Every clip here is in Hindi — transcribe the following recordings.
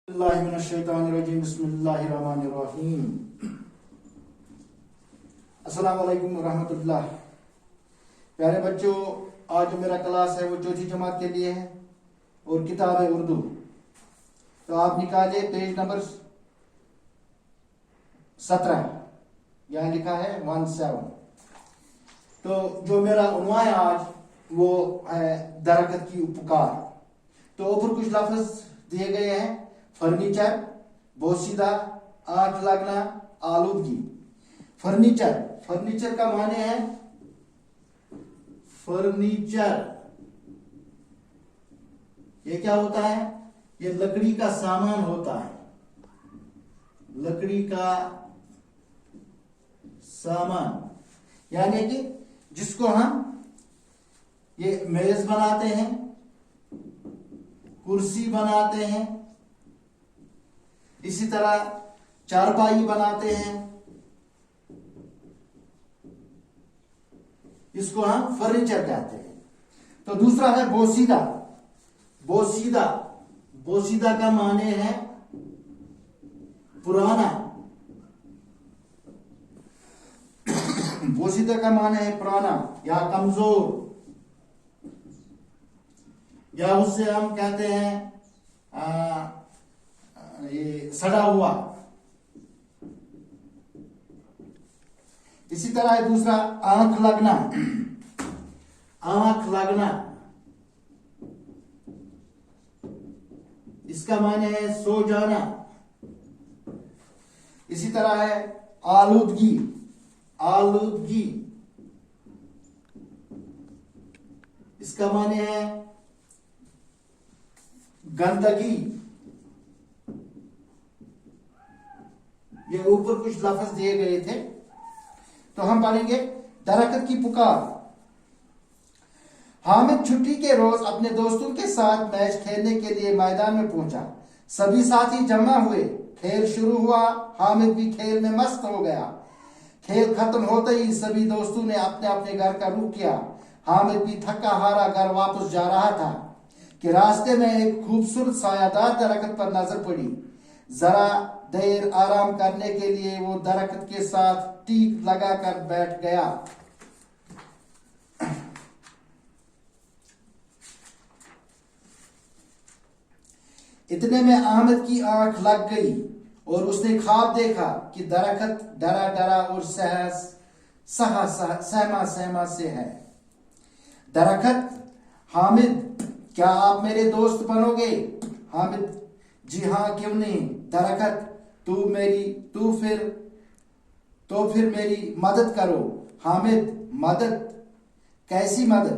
बिस्मिल्लाहिर्रहमानिर्रहीम। अस्सलाम वालेकुम रहमतुल्लाह। प्यारे बच्चों, आज जो मेरा क्लास है वो चौथी जमात के लिए है और किताब है उर्दू। तो आप निकाले पेज नंबर 17, यहाँ लिखा है 17। तो जो मेरा उन्वान है आज वो है दरख्त की उपकार। तो ऊपर कुछ लफ्ज दिए गए हैं: फर्नीचर, बोसीदा, आग लगना, आलूदगी। फर्नीचर, फर्नीचर का माने है फर्नीचर, ये क्या होता है? ये लकड़ी का सामान होता है, लकड़ी का सामान, यानी कि जिसको हम ये मेज बनाते हैं, कुर्सी बनाते हैं, इसी तरह चारपाई बनाते हैं, इसको हम फर्नीचर कहते हैं। तो दूसरा है बोसीदा। बोसीदा, बोसीदा का माने है पुराना। बोसीदा का माने है पुराना या कमजोर, या उससे हम कहते हैं ये सड़ा हुआ। इसी तरह है दूसरा आंख लगना। आंख लगना, इसका माने है सो जाना। इसी तरह है आलूदगी। आलूदगी, इसका माने है गंदगी। ये ऊपर कुछ लफ्ज दिए गए थे, तो हम पढ़ेंगे दरख्त की पुकार। हामिद छुट्टी के रोज अपने दोस्तों के साथ मैच खेलने के लिए मैदान में पहुंचा। सभी साथी जमा हुए, खेल शुरू हुआ। हामिद भी खेल में मस्त हो गया। खेल खत्म होते ही सभी दोस्तों ने अपने अपने घर का रुख किया। हामिद भी थका हारा घर वापस जा रहा था कि रास्ते में एक खूबसूरत सायादार दरख्त पर नजर पड़ी। जरा देर आराम करने के लिए वो दरख्त के साथ टीक लगाकर बैठ गया। इतने में आमिद की आंख लग गई और उसने ख्वाब देखा कि दरख्त डरा डरा और सहमा सहमा से है। दरख्त: हामिद, क्या आप मेरे दोस्त बनोगे? हामिद: जी हाँ, क्यों नहीं। दरख्त: तो फिर मेरी मदद करो। हामिद: मदद? कैसी मदद?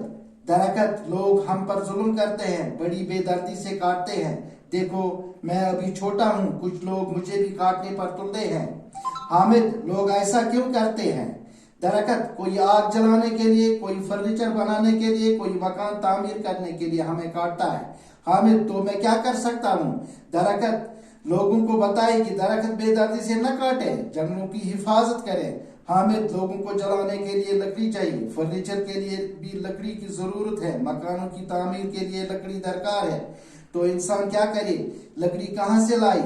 दरख्त: लोग हम पर जुल्म करते हैं, बड़ी बेदर्दी से काटते हैं। देखो, मैं अभी छोटा हूं, कुछ लोग मुझे भी काटने पर तुलते हैं। हामिद: लोग ऐसा क्यों करते हैं? दरख्त: कोई आग जलाने के लिए, कोई फर्नीचर बनाने के लिए, कोई मकान तामीर करने के लिए हमें काटता है। हामिद: तो मैं क्या कर सकता हूँ? दरख्त: लोगों को बताए कि दरख्त बेदर्दी से न काटे, जंगलों की हिफाजत करें। हामिद: लोगों को जलाने के लिए लकड़ी चाहिए, फर्नीचर के लिए भी लकड़ी की जरूरत है, मकानों की तामीर के लिए लकड़ी दरकार है, तो इंसान क्या करे? लकड़ी कहाँ से लाए?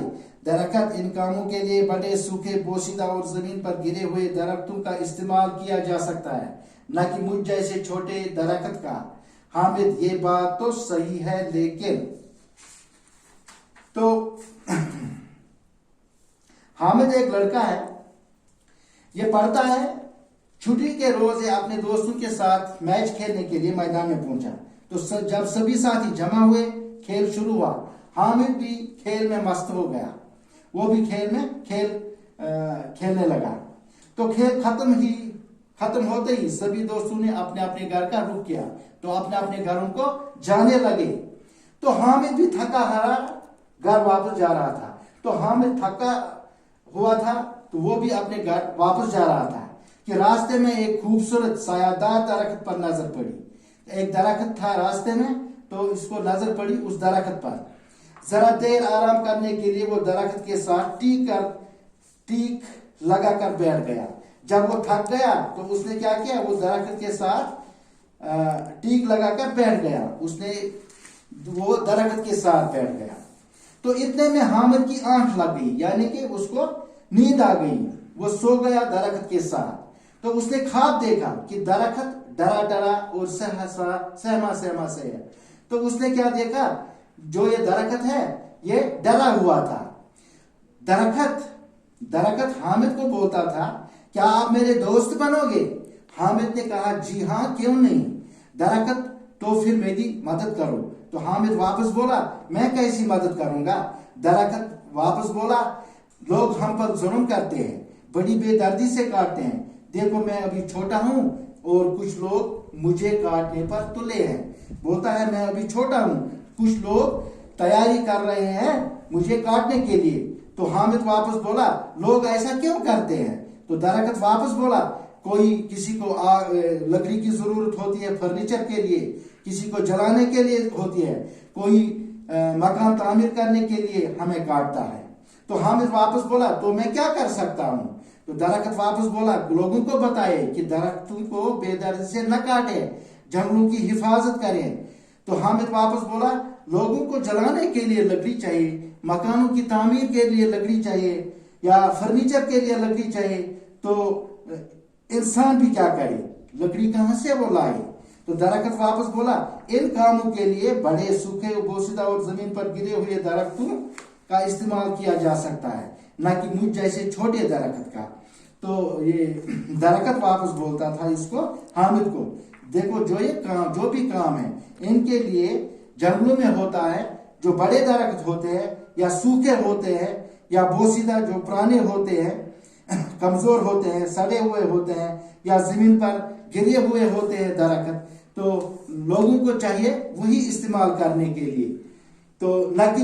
दरख्त: इन कामों के लिए बड़े सूखे, बोसीदा और जमीन पर गिरे हुए दरख्तों का इस्तेमाल किया जा सकता है, न कि मुझ जैसे छोटे दरख्त का। हामिद: ये बात तो सही है, लेकिन। तो हामिद एक लड़का है, ये पढ़ता है। छुट्टी के रोज ये अपने दोस्तों के साथ मैच खेलने के लिए मैदान में पहुंचा। तो जब सभी साथी जमा हुए, खेल शुरू हुआ। हामिद भी खेल में मस्त हो गया, वो भी खेलने लगा। तो खेल खत्म होते ही सभी दोस्तों ने अपने अपने घर का रुख किया, तो अपने अपने घरों को जाने लगे। तो हामिद भी थका हारा घर वापस जा रहा था। तो हामिद थका हुआ था, तो वो भी अपने घर वापस जा रहा था कि रास्ते में एक खूबसूरत सायादार दरख्त पर नजर पड़ी। एक दरख्त था रास्ते में, तो इसको नजर पड़ी उस दरख्त पर। जरा देर आराम करने के लिए वो दरख्त के साथ टीक लगाकर बैठ गया। जब वो थक गया तो उसने क्या किया? वो दरख्त के साथ टीक लगाकर बैठ गया। वो दरख्त के साथ बैठ गया। तो इतने में हामिद की आंख लग गई, यानी कि उसको नींद आ गई, वो सो गया दरख्त के साथ। तो उसने ख्वाब देखा कि दरख्त डरा डरा और सहमा सहमा से है। तो उसने क्या देखा, जो ये दरख्त है ये डरा हुआ था। दरख्त हामिद को बोलता था, क्या आप मेरे दोस्त बनोगे? हामिद ने कहा, जी हाँ, क्यों नहीं। दरख्त, तो फिर मेरी मदद करो। तो हामिद वापस बोला, मैं कैसी मदद करूंगा? दरख्त वापस बोला, लोग हम पर जुल्म करते हैं, बड़ी बेदर्दी से काटते हैं। देखो मैं अभी छोटा हूं और कुछ लोग मुझे काटने पर तुले हैं। बोलता है मैं अभी छोटा हूं, कुछ लोग तैयारी कर रहे हैं मुझे काटने के लिए। तो हामिद वापस बोला, लोग ऐसा क्यों करते हैं? तो दरख्त वापस बोला, कोई किसी को लकड़ी की जरूरत होती है फर्नीचर के लिए, किसी को जलाने के लिए होती है, कोई मकान तामीर करने के लिए हमें काटता है। तो हामिद वापस बोला, तो मैं क्या कर सकता हूं? तो दरख्त वापस बोला, लोगों को बताए कि दरख्तों को बेदर्दी से न काटे, जंगलों की हिफाजत करें। तो हामिद वापस बोला, लोगों को जलाने के लिए लकड़ी चाहिए, मकानों की तामीर के लिए लकड़ी चाहिए, या फर्नीचर के लिए लकड़ी चाहिए, तो इंसान भी क्या करे, लकड़ी कहां से वो लाए? तो दरख्त वापस बोला, इन कामों के लिए बड़े सूखे बोसीदा और जमीन पर गिरे हुए दरख्तों का इस्तेमाल किया जा सकता है, न कि मुझ जैसे छोटे दरख्त का। तो ये दरख्त वापस बोलता था इसको, हामिद को, देखो जो भी काम है इनके लिए जंगलों में होता है, जो बड़े दरख्त होते हैं या सूखे होते हैं या बोसीदा जो पुराने होते हैं, कमजोर होते हैं, सड़े हुए होते हैं, या जमीन पर गिरे हुए होते हैं दरख्त, तो लोगों को चाहिए वही इस्तेमाल करने के लिए, तो न कि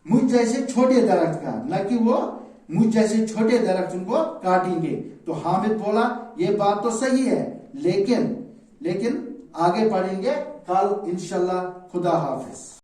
मुझ जैसे छोटे दरख्त का, न कि वो मुझ जैसे छोटे दरख्त उनको काटेंगे। तो हामिद बोला, ये बात तो सही है, लेकिन आगे बढ़ेंगे कल इंशाल्लाह। खुदा हाफिज।